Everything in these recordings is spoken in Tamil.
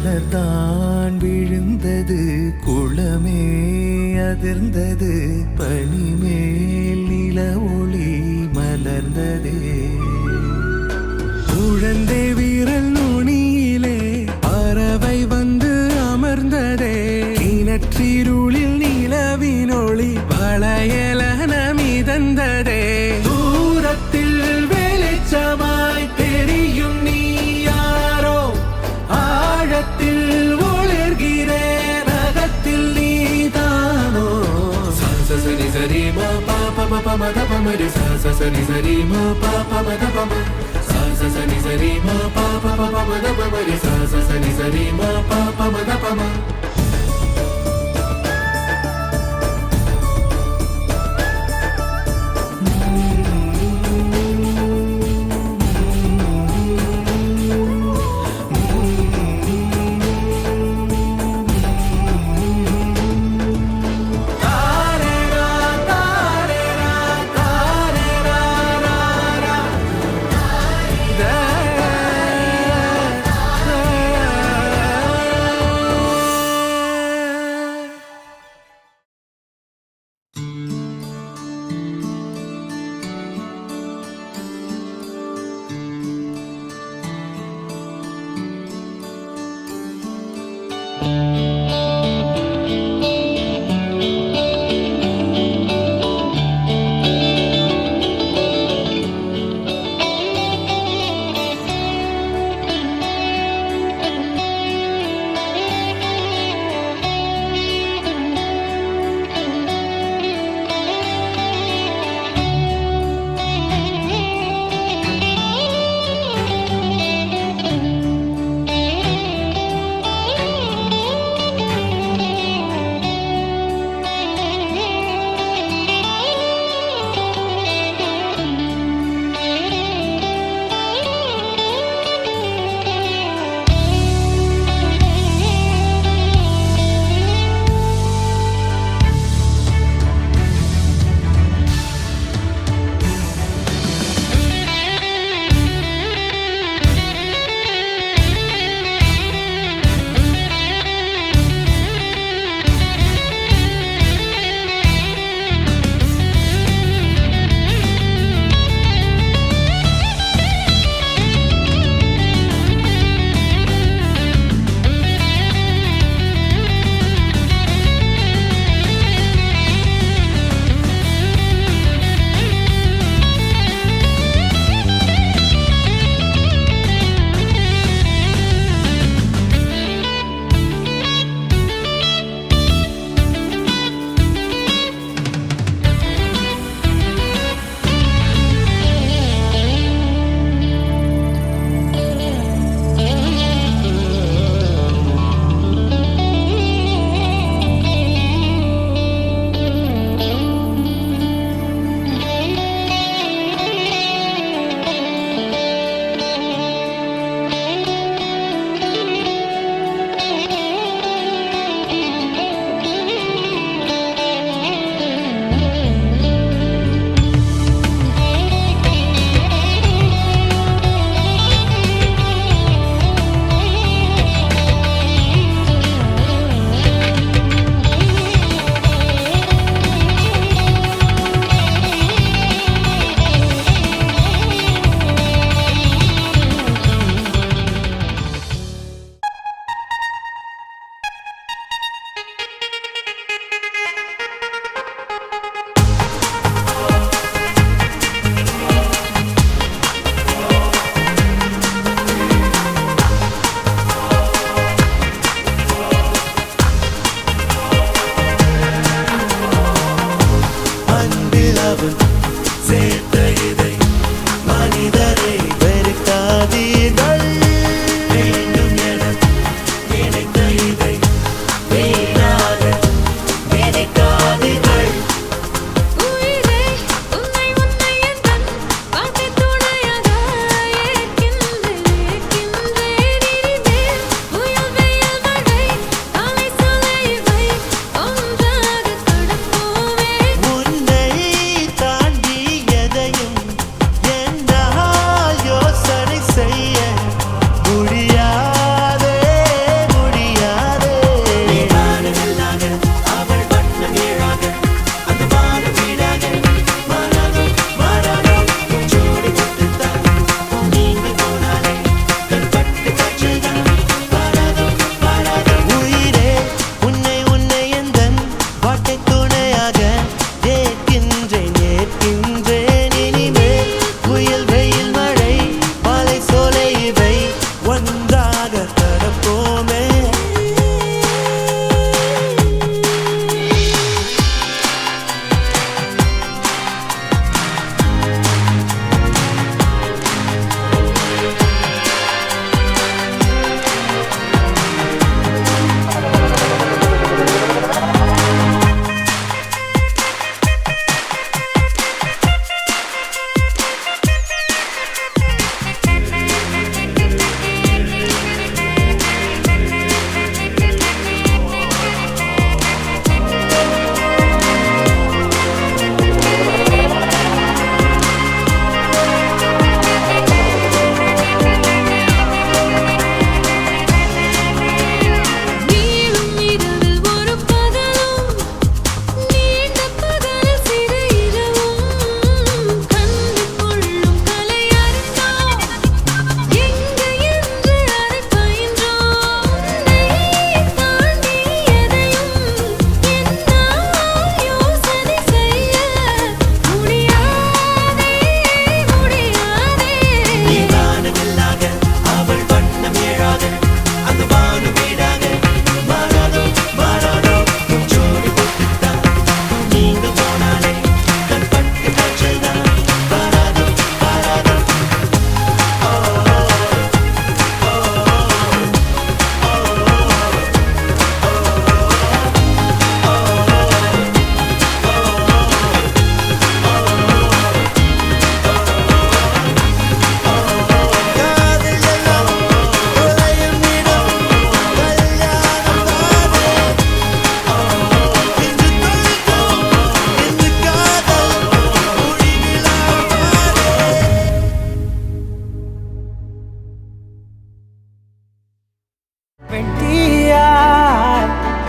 மலர்தான் விழுந்தது, குளமே அதிர்ந்தது, பனிமேல் நில ஒளி மலர்ந்ததே. குழந்தை வீரல் நுனியிலே பறவை வந்து அமர்ந்ததே. கிணற்றிருளில் நிலவினொளி வளையலன மிதந்ததே. தூரத்தில் வெளிச்சமாய் தெரியும் நீ யாரோ, ஆழத்தில் ஒளிர்கிறேன் அகத்தில் நீதானோ. சரி சரி மா பாப மத பமரி சரி சரி மா பாப மத பம சரி சரி மா பாப மத பமரி சரி சரி மா பாப மத பம.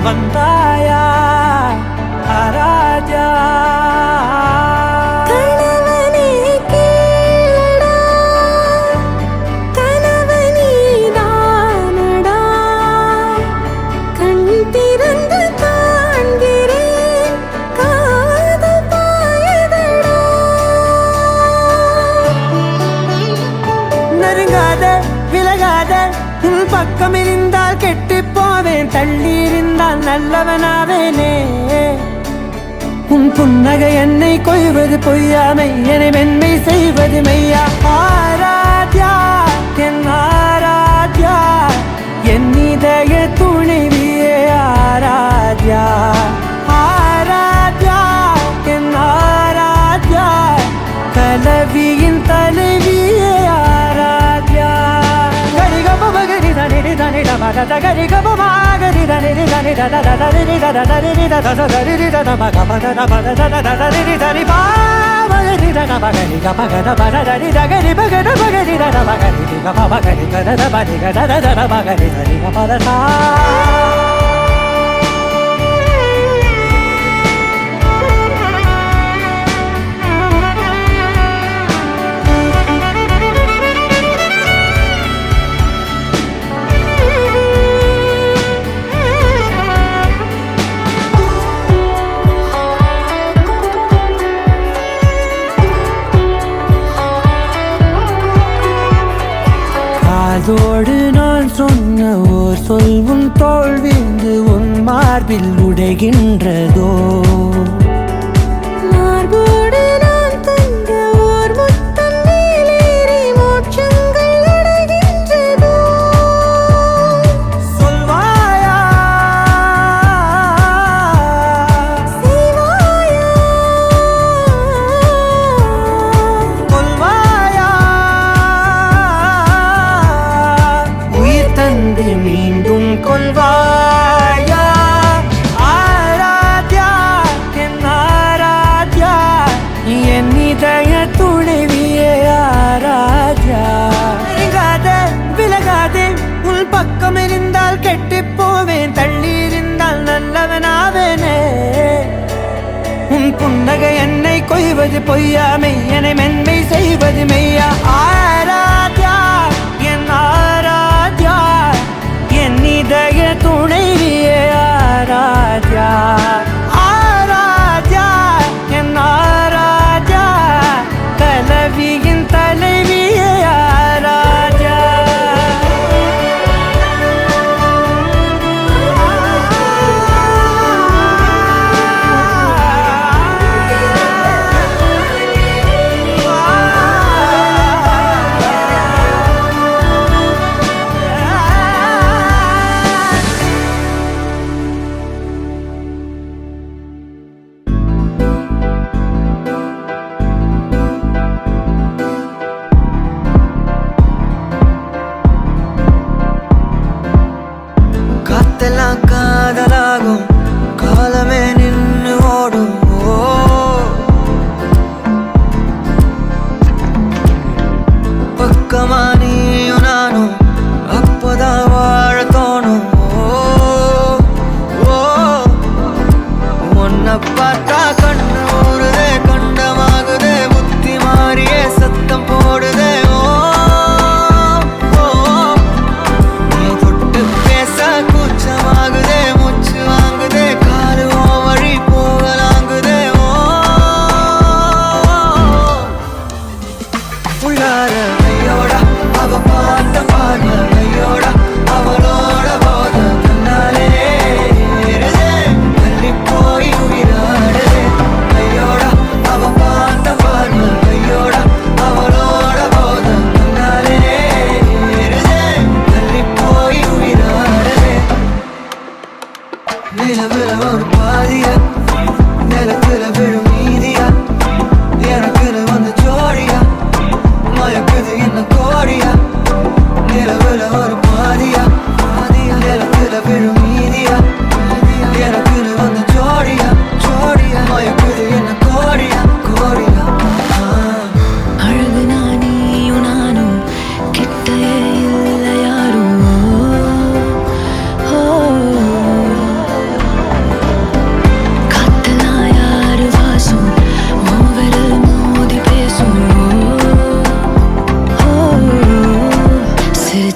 வந்தாயா ஆராத்யா பக்கம் இருந்தால் கெட்டு போவேன் தள்ளி இருந்தால் நல்லவனாவேனே உன் புன்னகை என்னை கொய்வது பொய்யாமை என்னை மென்மை செய்வது மெய்யா ஆராத்யா என் ஆராத்யா என் இதய துணைவியே ஆராத்யா ஆராத்யா என் Aradhya கலவியின் தலைவியே Aradhya Gari gaba magari da ni da ni da da da da ni da da da ni da da da da ni da da ma ga ma da da ma da da da da ni da ni ba magari da ga magari ga ma ga da ba da ni da gari ba ga da magari da da magari ga ma magari ga da da ba ni ga da da da magari da ni ga ma da da அதோடு நான் சொன்ன ஓர் சொல்வும் தோல்விந்து உன் மார்பில் உடைகின்றதோ மார்போடு நான் தந்த ஓர் முத்தம் மேலேறி மோட்சங்கள் அடைகின்றதோ சொல்வாயா செய்வாயா கொல்வாயா மீண்டும் கொள்வாயா ஆராத்யா என் ஆராத்யா என் இதய துணைவியே ஆராத்யா விலகாதே உன் பக்கம் இருந்தால் கெட்டு போவேன் தள்ளி இருந்தால் நல்லவனாவேனே உன் புன்னகை என்னை கொய்வது பொய்யாமை என்னை மென்மை செய்வது மெய்யா ஆராத்யா என் ஆராத்யா என் இதய துணைவியே ஆராத்யா ஆராத்யா என் ஆராத்யா கலவியின் தலைவியே ஆராத்யா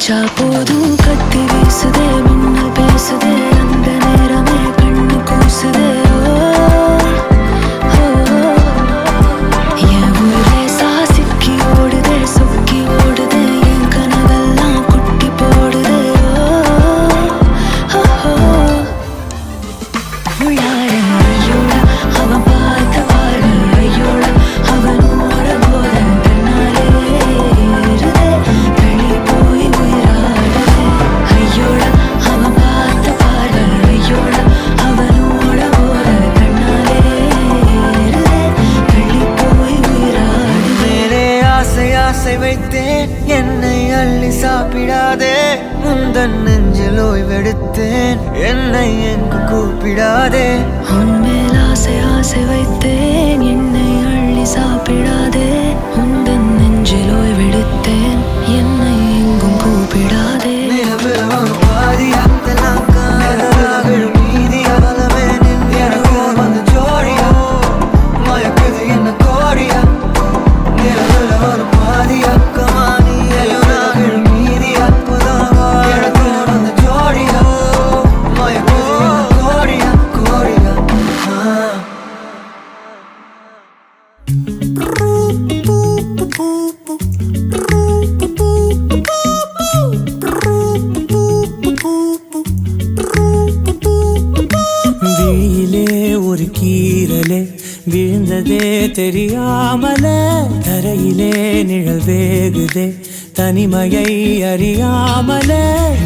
நினைச்சா போதும் கத்தி வீசுதே மின்னல் பேசுதே அந்த நேரமே கண்ணு கூசுதே என் ஊரே சாசிக்கி ஓடுதே சொக்கி ஓடுதே என் கனவெல்லாம் குட்டி போடுதே உள்ளார ஐயோட அவன் பார்த்த பாரு ஐயோட அவனோட போத கண்ணாலே ஏறுதே வெளி போய் உயிராடுதே ஐயோட அவன் பார்த்த பாரு ஐயோட அவனோட போத கண்ணாலே ஏறுதே வெளி போய் உயிராடுதே மேலே ஆசை ஆசை வைத்தேன் என்னை அள்ளி சாப்பிடாதே முந்தன் நெஞ்சில் ஓய்வெடுத்தேன் என்னை எங்கு கூப்பிடாதே உன்மேல் ஆசை ஆசை வைத்தேன் என்னை அள்ளி சாப்பிடாதே உந்தன் நெஞ்சில் ஓய்வெடுத்தேன் என்னை எங்கும் கூப்பிடாதே விழியிலே ஒரு கீரலே விழுந்ததே தெரியாமலே தரையிலே நிழல் வேகுதே தனிமையை அறியாமலே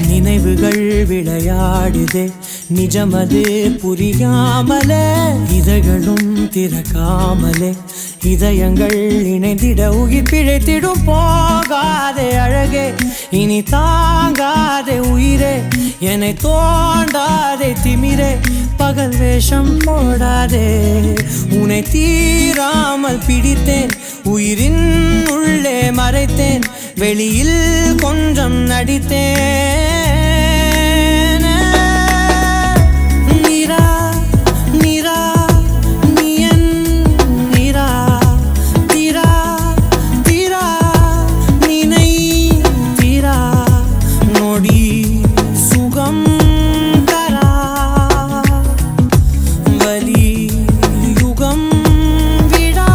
நினைவுகள் விளையாடுதே நிஜமது புரியாமலே இதழ்களும் திறக்காமலே இதயங்கள் இணைந்திட உயிர் பிழைத்திடும் போகாதே அழகே இனி தாங்காதே உயிரே என்னை தோண்டாதே திமிரே பகல் வேஷம் போடாதே உன்னை தீராமல் பிடித்தேன் உயிரின் உள்ளே மறைத்தேன் வெளியில் கொஞ்சம் நடித்தேன் நீரா நீரா நீயன் நீரா தீரா தீரா நினை தீரா நொடி சுகம் தரா வலி யுகம் விடா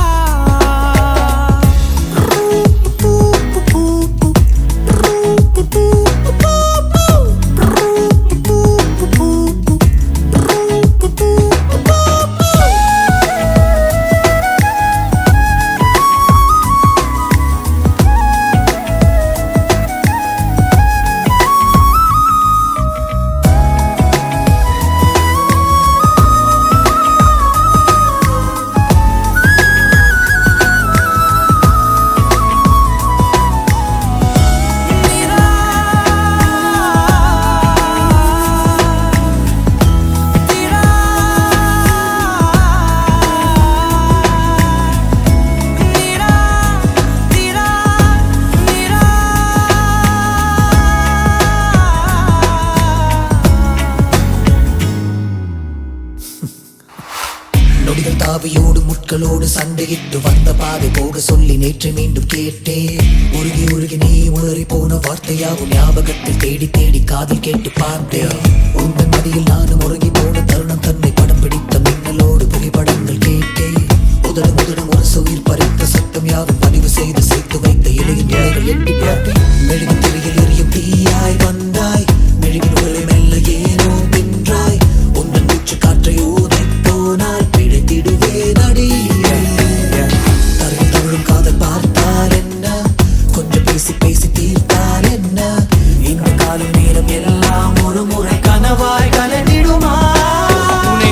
நொடிகள் தாவியோடு முட்களோடு சண்டையிட்டு வந்த பாதை போக சொல்லி நேற்று மீண்டும் கேட்டேன் உருகி உருகி நீ உளறி போன வார்த்தையாகும் ஞாபகத்தில் தேடி தேடி காதில் கேட்டு பார்த்தேன் உங்கள் மதியில் நானும் உறங்கி போன தருணம் தன்னை படம் பிடித்த மின்னலோடு புகைப்படங்கள் கேட்டேன் உதடும் உதடும் ஒரு உயிர் பறித்த சத்தம் யாவும் பதிவு செய்து சேர்த்து வைத்த இலையின் இலைகள் எட்டி பார்த்தேன் மெழுகின் திரையில் எரியும் தீயாய் வந்தாய் மெழுகின் உடலை மெல்ல ஏனோ தின்றாய் உங்கள் மூச்சு காற்றை ஊதை போனால் பிழைத்திடுவே நடி தருகி தழும் காதல் பார்த்தால் என்ன கொஞ்சம் பேசி பேசி தீர்த்தால் என்ன இந்த காலம் நேரம் எல்லாம் ஒரு முறை கனவாய் கலந்திடுமா உன்னை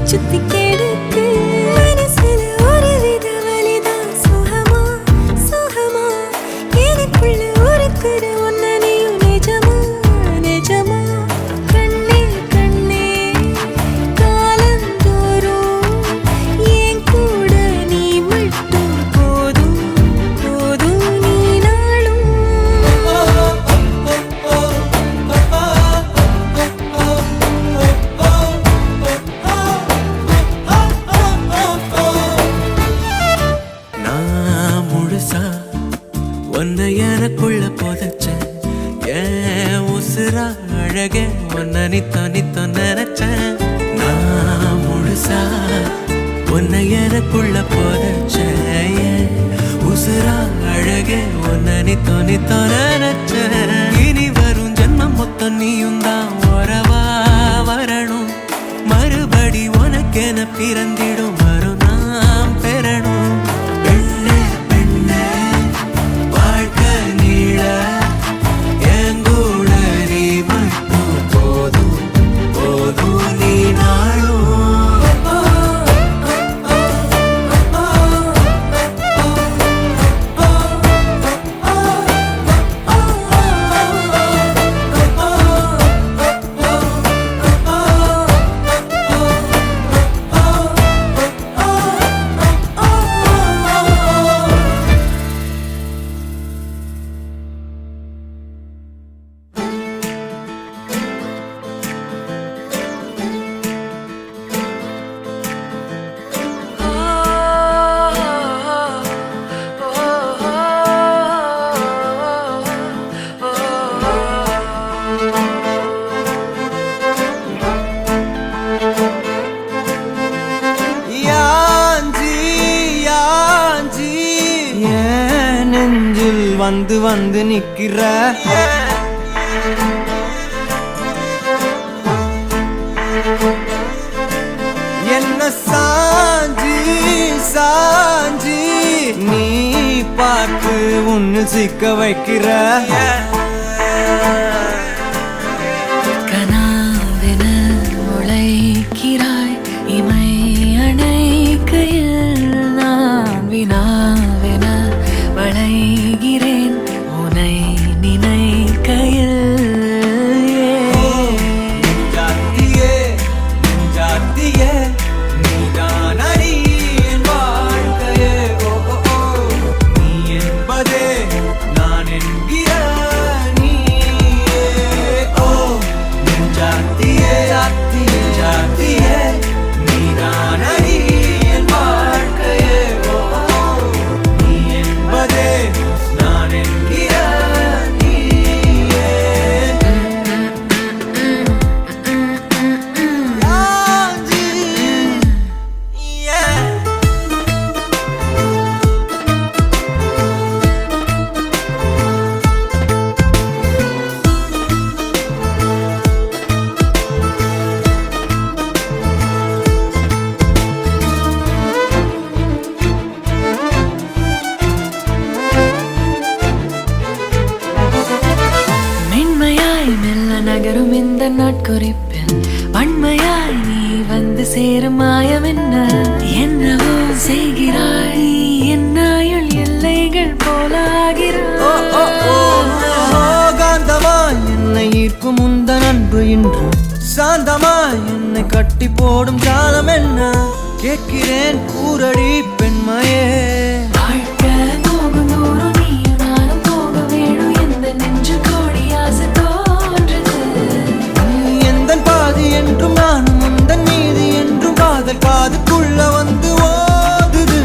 சுத்தி கெடுத்து மனசுல ஒரு வித வலிதான் சுகமா சுகமா எனக்குள்ள ஒருக்குற ஒன்ன நீயும் நிஜமா நிஜமா கண்ணே கண்ணே காலந்தோறும் என் கூட நீ மட்டும் போதும் போதும் நீ நாளும் நான் முழுசா உன்னை எனக்குள்ள புதைச்சேன் ஏன் உசுரா அழகே உன்னை நித்தோ நித்தோ நினைச்சேன் நான் முழுசா உன்னை எனக்குள்ள புதைச்சேன் ஏன் உசுரா அழகே உன்னை நித்தோ நித்தோ நினைச்சேன் இனி வரும் ஜென்மம் மொத்தம் நீயும் தான் உறவா வரணும் மறுபடி உனக்கென பிறந்திடும் வரும் நாம் பெறணும் பெண்ணே பெண்ணே வாழ்க்கை நீள எங்கூட நீ மட்டும் போதும் போதும் நீ நாளும் நெஞ்சில் வந்து வந்து நிக்கிற என்ன சாஞ்சி சாஞ்சி நீ பார்த்து உன்னு சிக்க வைக்கிற கனாவென முளைக்கிறாய் இமை அணைக்கையில் நான் வினாவென வளைகிறேன் உனை நினைக்கையில் நெஞ்சாத்தியே நெஞ்சாத்தியே நீதான் அடி என் வாழ்க்கையே ஓ ஓ ஓ நீ என்பதே நான் என்கிற நீயே ஓ நெஞ்சாத்தியே நெஞ்சாத்தியே நீதான் அடி என் வாழ்க்கையே ஓ ஓ நீ என்பதே நான் என்கிற நீயே மென்மையாய் மெல்ல நகரும் இந்த நாட்குறிப்பில் வன்மையாய் நீ வந்து சேரும் மாயம் என்னவோ செய்கிறாய் என்னாயுள் எல்லைகள் போலாகிறாய் காந்தமாய் என்னை ஈர்க்கும் முந்தன் அன்று இன்று சாந்தமாய் என்னை கட்டி போடும் காலம் என்ன கேட்கிறேன் கூரடி பெண்மையே வாழ்க்கை போகும் தூரம் நீயும் நானும் போக வேணும் எந்த நெஞ்சு கோடி ஆசை தோன்றுது நீ எந்தன் பாதி என்றும் நானும் உந்தன் மீதி என்றும் காதல் காதுக்குள்ள வந்து ஓதுது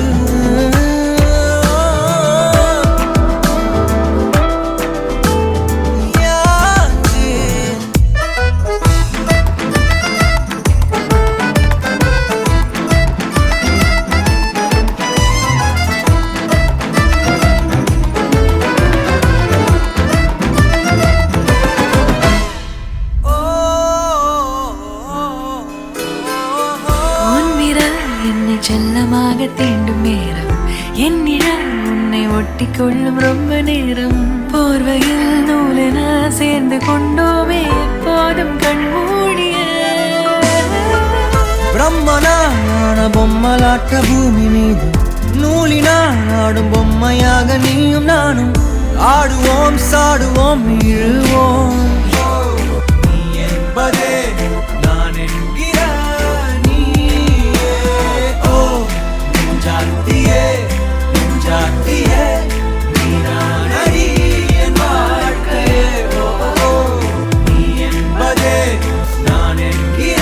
செல்லமாக தீண்டும் நேரம் என் நிழல் உன்னை ஒட்டி கொள்ளும் ரொம்ப நேரம் போர்வையில் நூலென சேர்ந்து கொண்டோமே எப்போதும் கண்மூடிய ரம்மனான பொம்மலாட்ட பூமி மீது நூலினால் ஆடும் பொம்மையாக நீயும் நானும் ஆடுவோம் சாடுவோம் இழுவோம் நீ என்பதே நான் என்கிற நீயே ஓ நெஞ்சாத்தியே நெஞ்சாத்தியே நீ நான் அறி என் வாழ்க்கையே ஓ நீ என்பதே நான் என்கிற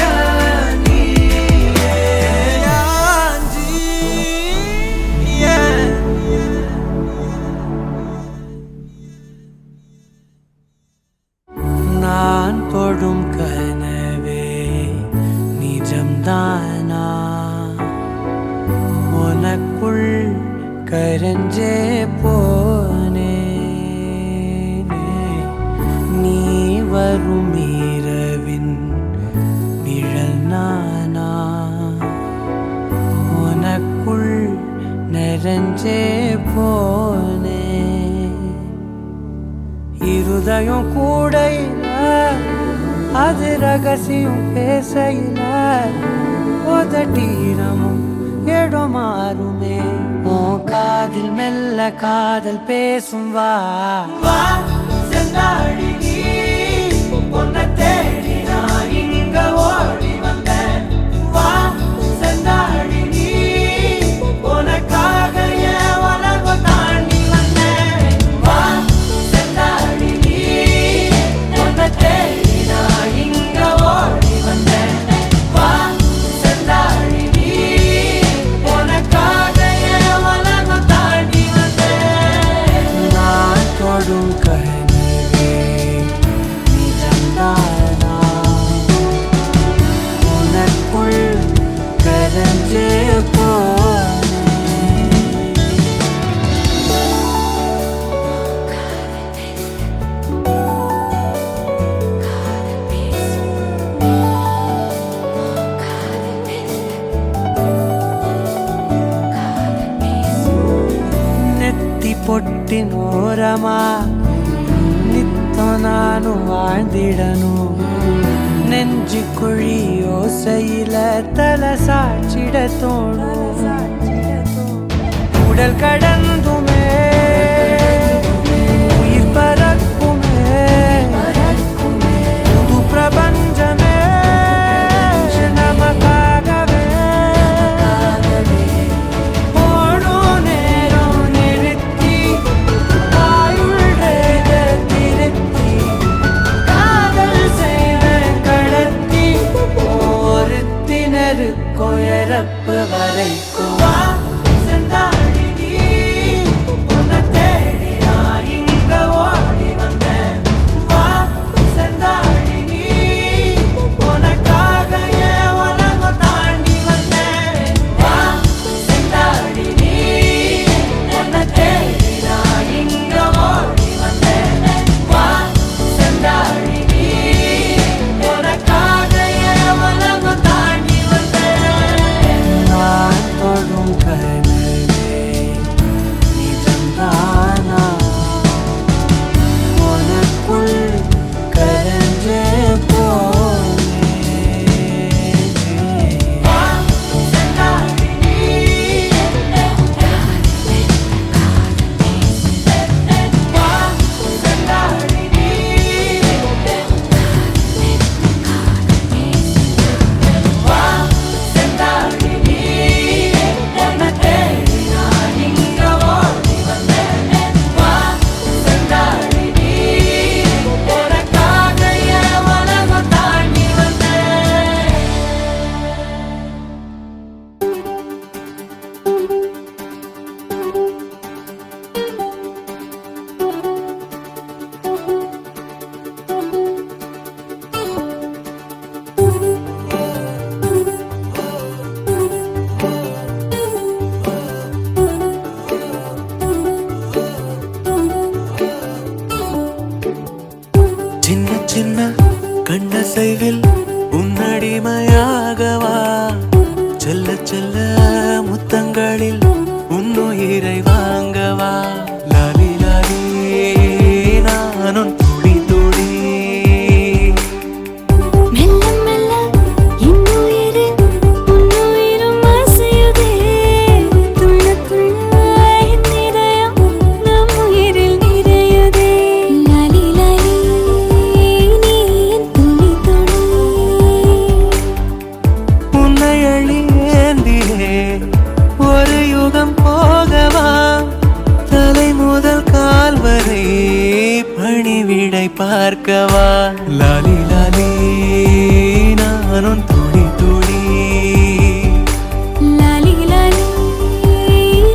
நான் தொடும் கனவே நிஜம்தானா உனக்குள் கரஞ்சே போனே நீ வரும் இரவின் நிழல் நானா உனக்குள் நிறைஞ்சே போனே இருதயம் கூடையில அது ரகசியம் பேசையில உதட்டீரமும் இடம் மாறுமே உன் காதில் மெல்ல காதல் பேசும் வா செந்தாழி நீ உன்னை தேடி நான் இங்க ஓடி வந்தேன் வா செந்தாழி நீ உனக்காக என் உலகம் தாண்டி வந்தேன் வா செந்தாழி நீ உன்னை தேடி நான் இங்க ஓடி வந்தேன் வா செந்தாழி நீ உனக்காக என் உலகம் தாண்டி வந்தேன் நான் தொடும் கனவே நிஜம்தானா உனக்குள் கரஞ்சே போனே ನೆತ್ತಿ ಪೊಟ್ಟಿನೋರಮ ನಿತ್ತ ನಾನು வாழ்ந்திடನು நெஞ்சு குழி ஓசையில தலை சாட்சிட தோணும் உடல் கடந்துமே உயிர் பறக்குமே புது பிரபஞ்சமே நமக்காகவே போடும் நேரம் நிறுத்தி ஆயுள் ரேக திருத்தி காதல் செய்வேன் கடத்தி ஒருத்தினருக்கும் இறப்பு வரைக்கும் வா செந்தாழி நீ அவரை பணிவிடை பார்க்கவா லாலி லாலி நானும் துடி துடி லாலி லாலி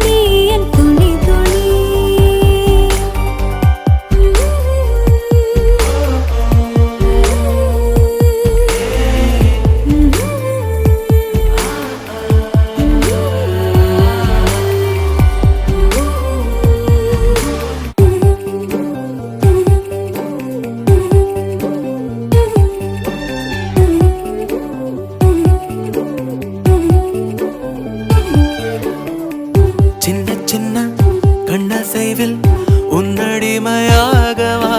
நீ என் துளி துளி சின்ன சின்ன கண்ணசைவில் உன்னடிமையாகவா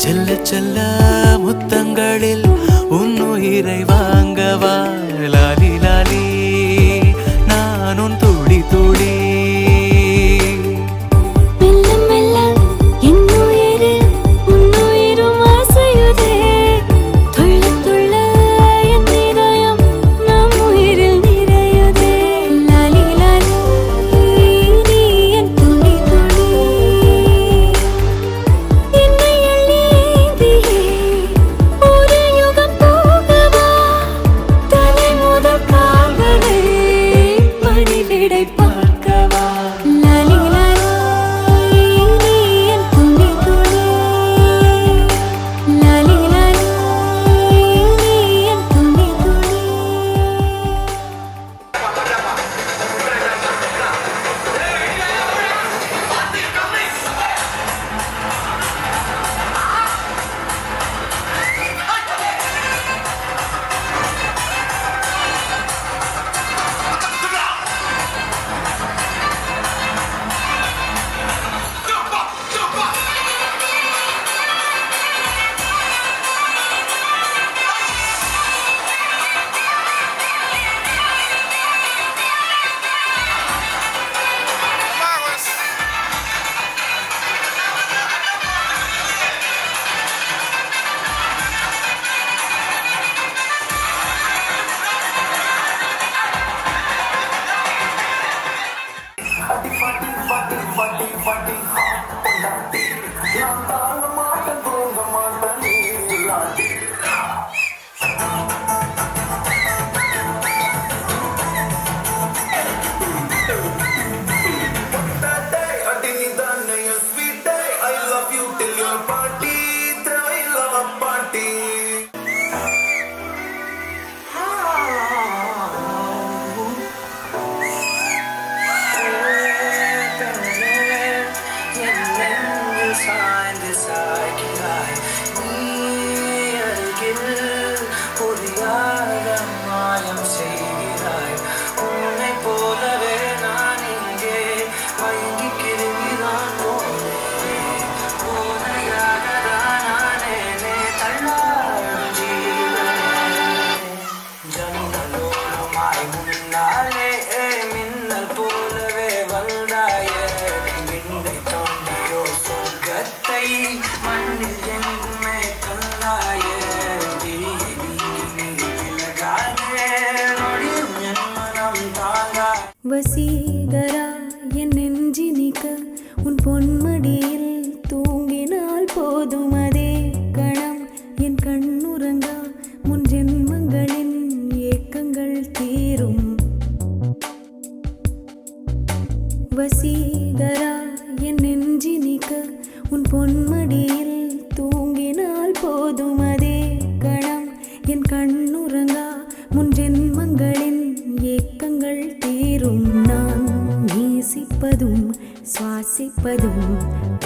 செல்ல செல்ல முத்தங்களில் உன்னுயிரை வாங்கவா லாலி லாலி நானும் துளி துளி மெல்ல மெல்ல என்னுயிரில் உன்னுயிரும் அசையுதே துள்ள துள்ள என் இதயம் நம் உயிரில் நிறையுதே லாலி லாலி நீ என் துளி துளி என்னை அள்ளி ஏந்தியே ஒரு யுகம் போகவா தலை முதல் கால் வரை பணிவிடை பார்க்கவா லாலி லாலி நீ என் துளி துளி லாலி லாலி நீ என் துளி துளி வசீகரா என் நெஞ்சினிக்க உன் பொன்மடியில் தூங்கினால் போதும் அதே கணம் என் கண்ணுறங்கா முன் ஜென்மங்களின் ஏக்கங்கள் தீரும் வசீகரா என் நெஞ்சினிக்க உன் பொன்மடியில் தூங்கினால் போதும் அதே கணம் என் கண்ணுறங்கா முன் ஜென்மங்களின் ஏக்கங்கள் தீரும் நான் நேசிப்பதும் சுவாசிப்பதும்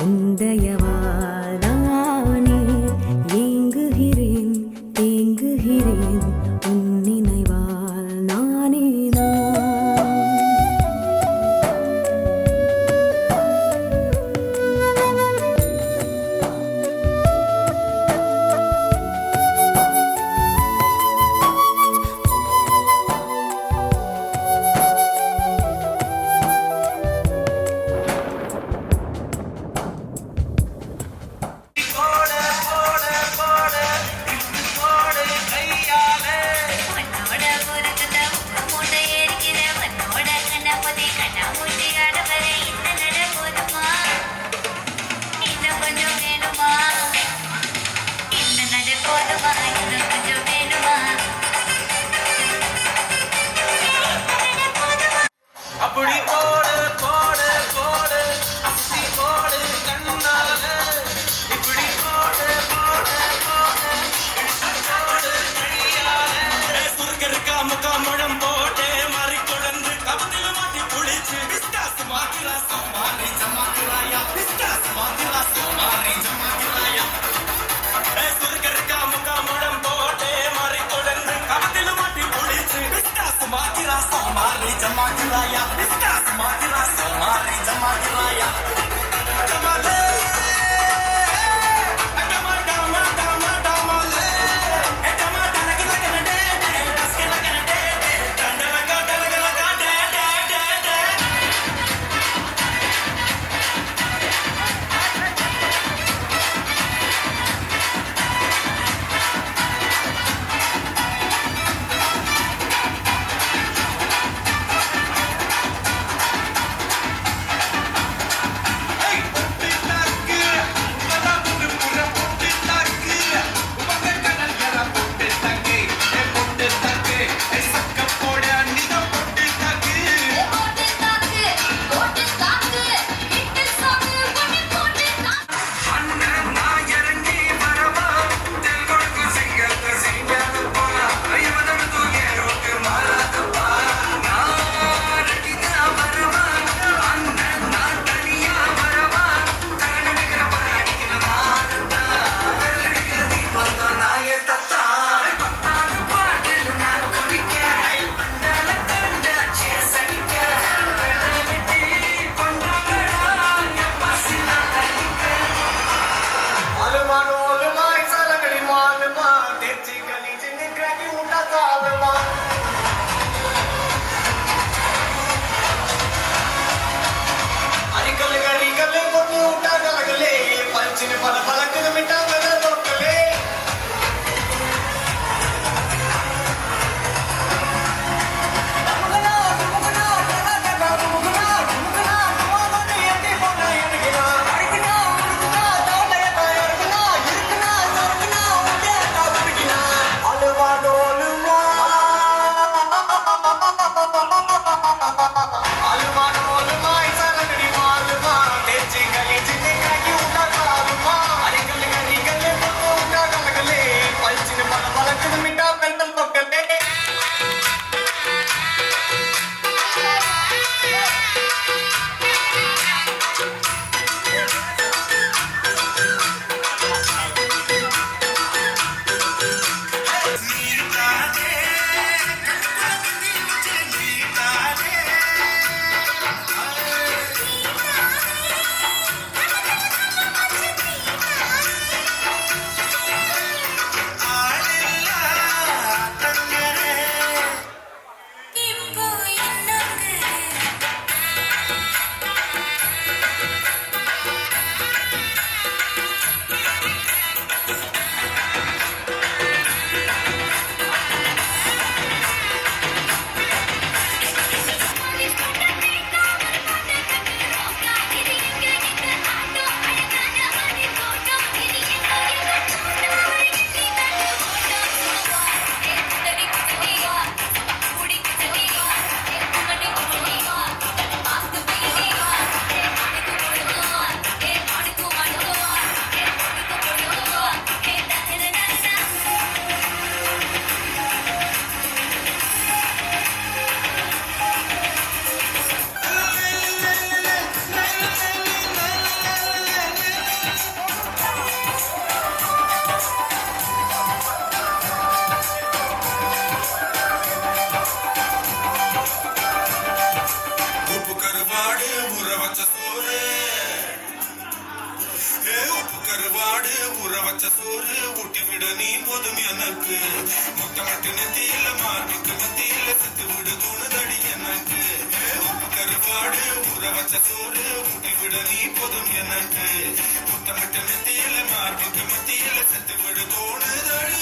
உந்தயவாதானே ஏங்குகிறேன் தேங்குகிறேன் உன் நினைவால் நானே நான் இப்படி போடு போடு போடு அப்படி போடு கண்ணால இப்படி போடு போடு போடு போடு கையால சுருக்கருக்கா முக்காம் முழம் போட்டு மாறி கொழுந்து கபத்தில் மாட்டி புளிச்சு விஸ்டாஸ் மாத்திரா சோமாரி ஜமாத்திராயா விஸ்டாஸ் மாத்திரா சோமாரி ஜமாத்திராயா சுருக்கருக்கா முக்காம் முழம் போட்டு மாறி கொழுந்து கபத்தில் மாட்டி புளிச்சு விஸ்டாஸ் மாத்திரா சோமாரி ஜமாத்திராயா விஸ்டாஸ் மாத்திரா சோமாரி ஜமாத்திராயா ஜமாலே கருவாடு ஊற வச்ச சோறு ஊட்டி விட நீ போதும் எனக்கு முத்தமட்டு நெத்தியில மார்புக்கு மத்தியில செத்து விடு தோணுதடி எனக்கு உப்பு கருவாடு ஊற வச்ச சோறு ஊட்டி விட நீ போதும் எனக்கு முத்தமட்டு நெத்தியில மார்புக்கு மத்தியில செத்து விடு தோணுதடி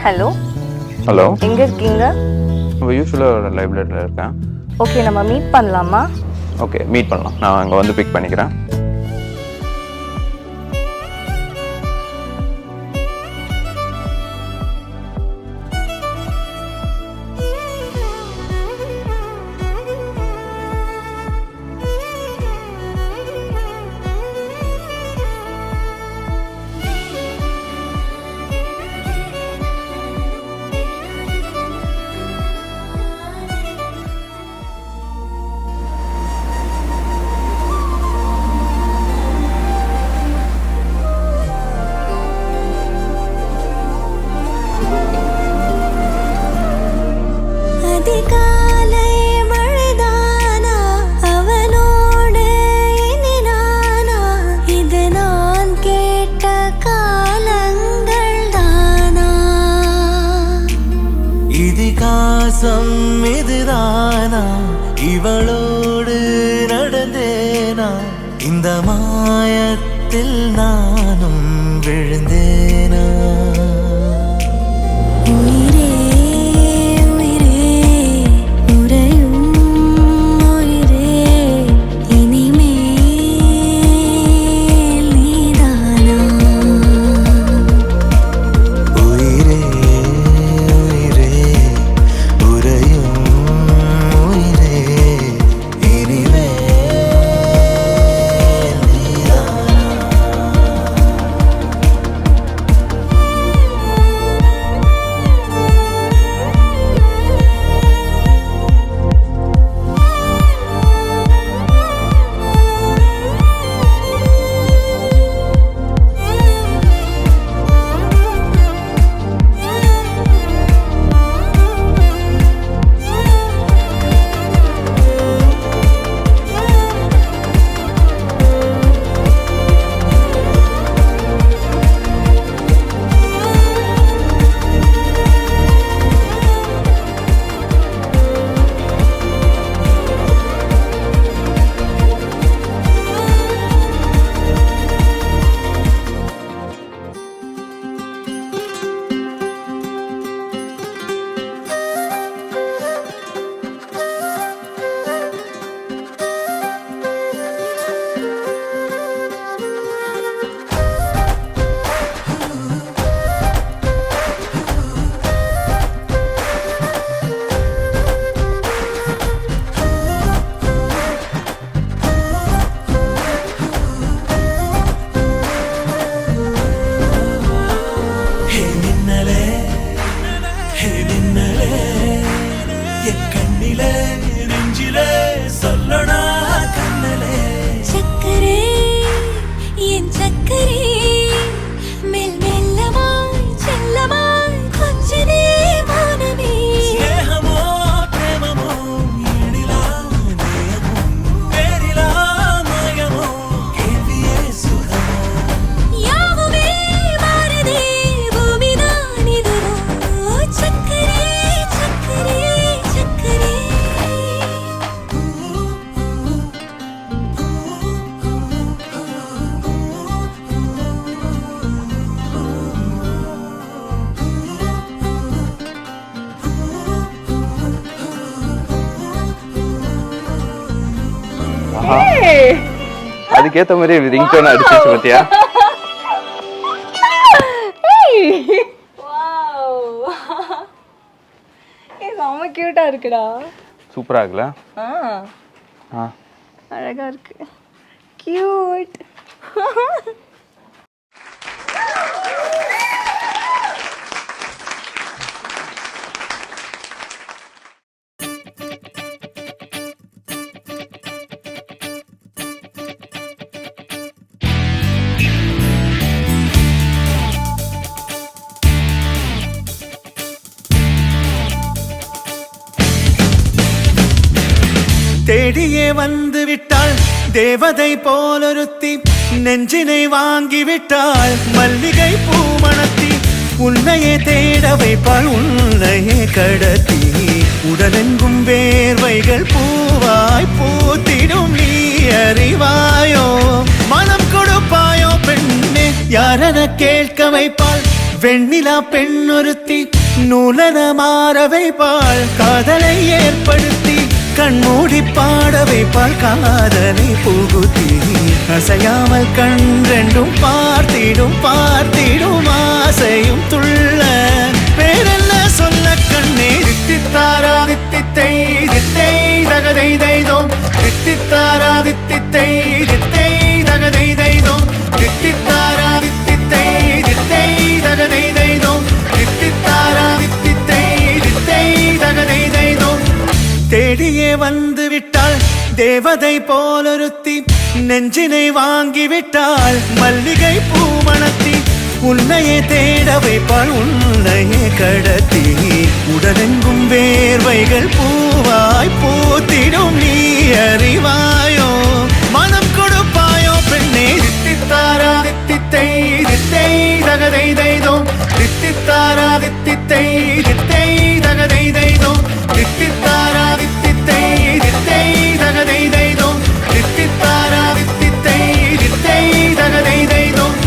ஹலோ ஹலோ, எங்கே இருக்கீங்க? நம்ம யூஸ்வலாக லைப்ரரியில் இருக்கேன். ஓகே, நம்ம மீட் பண்ணலாமா? ஓகே, மீட் பண்ணலாம். நான் அங்கே வந்து பிக் பண்ணிக்கிறேன். அதிகாலை மழைதானா அவனோடு இனி நானா இது நான் கேட்ட காலங்கள் தானா இதிகாசம் இதுதானா இவளோடு நடந்தேனா இந்த மாயத்தில் நானும் விழுந்தேனா உயிரே உயிரே உறையும் உயிரே இனிமேல் நீதானா உயிரே உயிரே உறையும் உயிரே இனிமேல் நீதானா. ஹே மின்னலே ஹே மின்னலே என் கண்ணிலே நெஞ்சிலே சொல்லடா கண்ணலே சக்கரே என் சக்கரே மெல் மெல்லமாய் செல்லமாய் கொஞ்சனே வானமே ஸ்நேகமோ பிரேமமோ ஈடிலா நேயமோ பேரிலா மாயமோ கேள்வியே சுகமோ யாவுமே மாறுதே பூமிதான் இதுவோ சக்கரே சக்கரே சக்கரே அதுக்கேற்ற மாதிரி ரிங்டோன் அடிச்சிச்சு பார்த்தியா? செம்ம கியூட்டா இருக்குடா. சூப்பராக இருக்குல்ல? ஆ, அழகா இருக்கு. கியூட். தேடியே வந்து விட்டாள் தேவதை போலொருத்தி நெஞ்சினை வாங்கி விட்டாள் மல்லிகை பூமணத்தி உன்னையே தேட வைப்பாள் உன்னையே கடத்தி உடலெங்கும் வேர்வைகள் பூவாய் பூத்திடும் நீ அறிவாயோ மனம் கொடுப்பாயோ பெண்ணே யாரென கேட்க வைப்பாள் வெண்ணிலா பெண்ணொருத்தி நூலன மாற வைப்பாள் காதலை ஏற்படுத்தி கண்மூடி பாட வைப்பாள் காதலை புகுத்தி அசையாமல் கண் ரெண்டும் பார்த்திடும் பார்த்திடும் ஆசையும் துள்ள பேரென்ன சொல்ல கண்ணே தித்தித்தாரா தித்தித்தை தித்தை தகதை தைதோம் தித்தித்தாரா தித்தித்தை தித்தை தகதை தைதோம் தித்தித்தாரா தித்தித்தை தித்தை தகதை தைதோம் தித்தித்தாரா தித்தித்தை தித்தை தகதை தைதோம் தேடியே வந்து விட்டாள் தேவதை போலொருத்தி நெஞ்சினை வாங்கி விட்டாள் மல்லிகை பூமணத்தி உன்னையே தேட வைப்பாள் உன்னையே கடத்தி உடலெங்கும் வேர்வைகள் பூவாய் பூத்திடும் நீ அறிவாயோ மனம் கொடுப்பாயோ பெண்ணே தித்தித்தாரா தித்தித்தை தித்தை தகதை தைதோம் தித்தித்தாரா தித்தித்தை தித்தை தகதை தைதோம் தித்தித்தாரா தித்தித்தை தித்தை தகதை தைதோம் தித்தித்தாரா தித்தித்தை தித்தை தகதை தைதோம்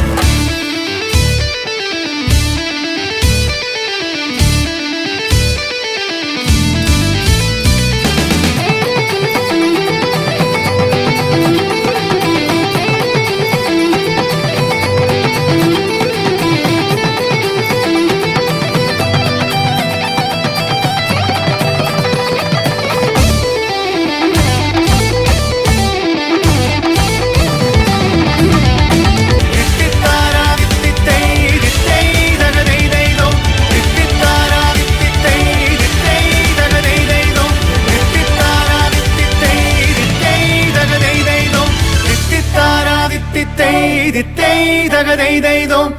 தித்தை தகதை தைதோம்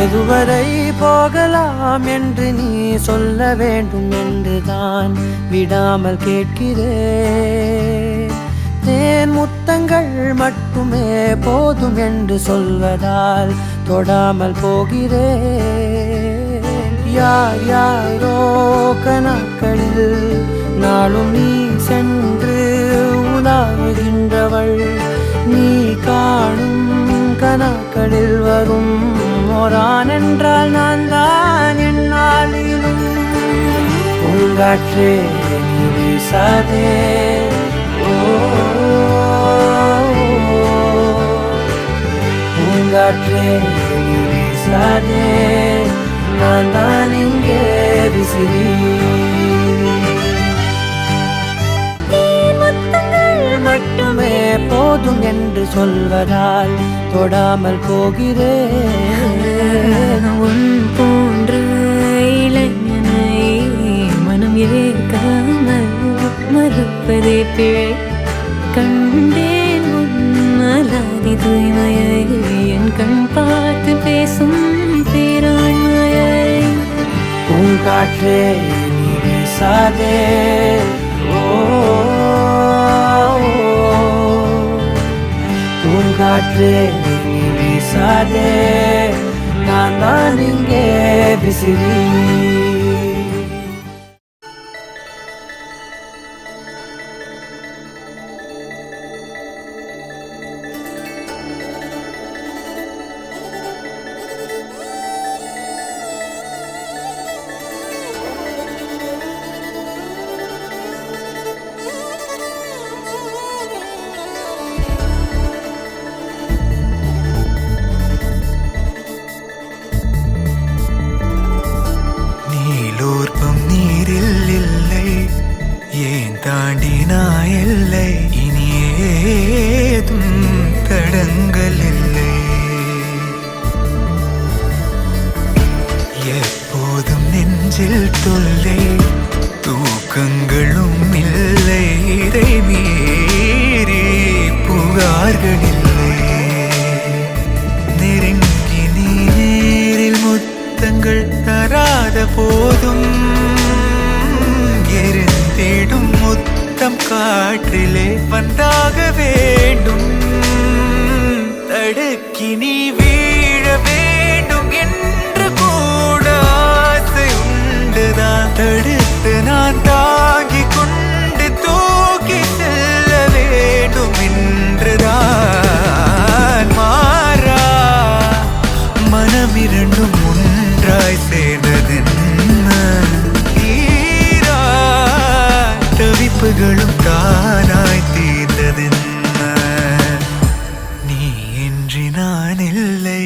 எதுவரை போகலாம் என்று நீ சொல்ல வேண்டும் என்றுதான் விடாமல் கேட்கிறேன் தேன் முத்தங்கள் மட்டுமே போதும் என்று சொல்வதால் தொடாமல் போகிறேன் யார் யாரோ கணக்களில் நாளும் நீ சென்று உலாவுகின்றவள் நீ காணும் கணக்களில் வரும் ஓரான் என்றால் நான் தான் என்னாலும் பூங்காற்றே நீ வீசாதே பூங்காற்றே நீ வீசாதே நான் தான் இங்கே விசிறி மட்டுமே போதும் என்று சொல்வதால் தொடாமல் போகிறேன் உன் போன்ற இளைஞனை மனம் ஏற்காமல் மறுப்பதே பிழை கண்டேன் உன்மலாதி தூய்மையை என் கண் பார்த்து பேசும் பேராண்மையை பூங்காற்றே நீ வீசாதே பூங்காற்றே நீ வீசாதே நான் தான் இங்கே விசிறி கார்கள் இல்லை. நெருங்கி நீ நேரில் முத்தங்கள் தராத போதும் எரிந்திடும் முத்தம் காற்றிலே வந்தாக வேண்டும். தடுக்கி நீ வீழ வேண்டும் என்று கூட ஆசை உண்டுதான். தடுத்து நான் தாங்கிக் கொண்டு தூக்கி செல்ல வேண்டும் என்றுதான். மாறா மனமிரண்டும் ஒன்றாய் சேர்ந்ததென்ன, தீரா தவிப்புகளும் தானாய் தீர்ந்ததென்ன. நீ இன்றி நான் இல்லை.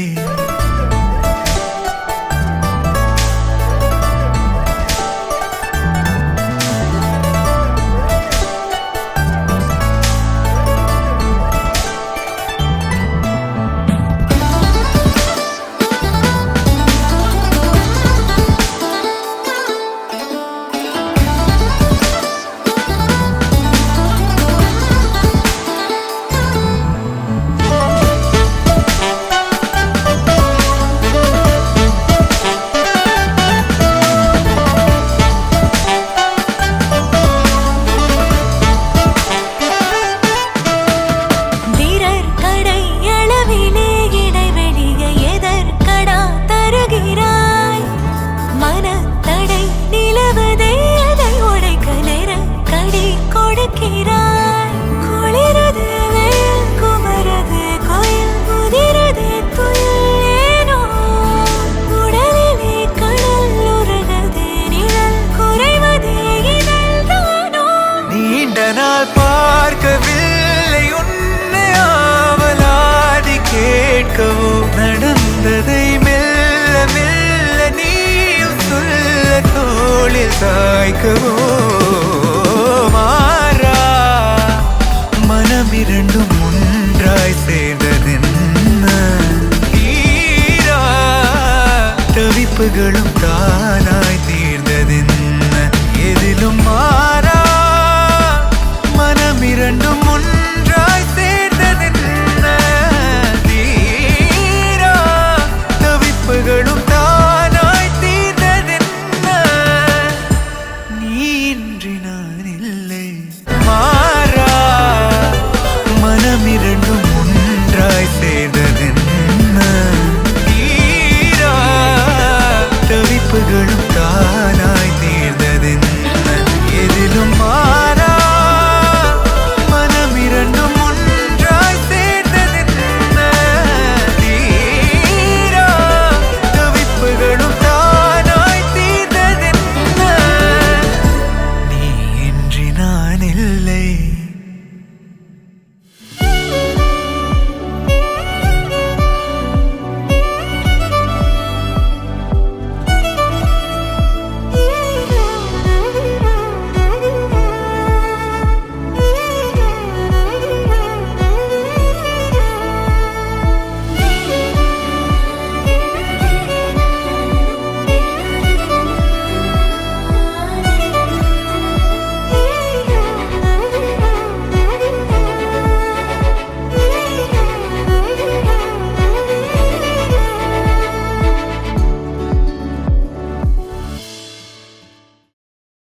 வீரர் கடை அளவிலே இடைவெளியை எதற்கடா தருகிறாய்? மனத்தடை நிலவதை அதை உடைக்க நெருக்கடி கொடுக்கிறாய். குளிரது வெயில், குமரது கோயில், முதிரது துயில் ஏனோ. உடலிலே கடல் உருகது நிழல், குறைவது இதழ் தானோ. நீண்ட நாள் பார்க்கவில்லை உன்னை ஆவலாதி கேட்கவோ. நடந்ததை மெல்ல மெல்ல நீயும் சொல்ல தோளில் சாய்க்கவோ.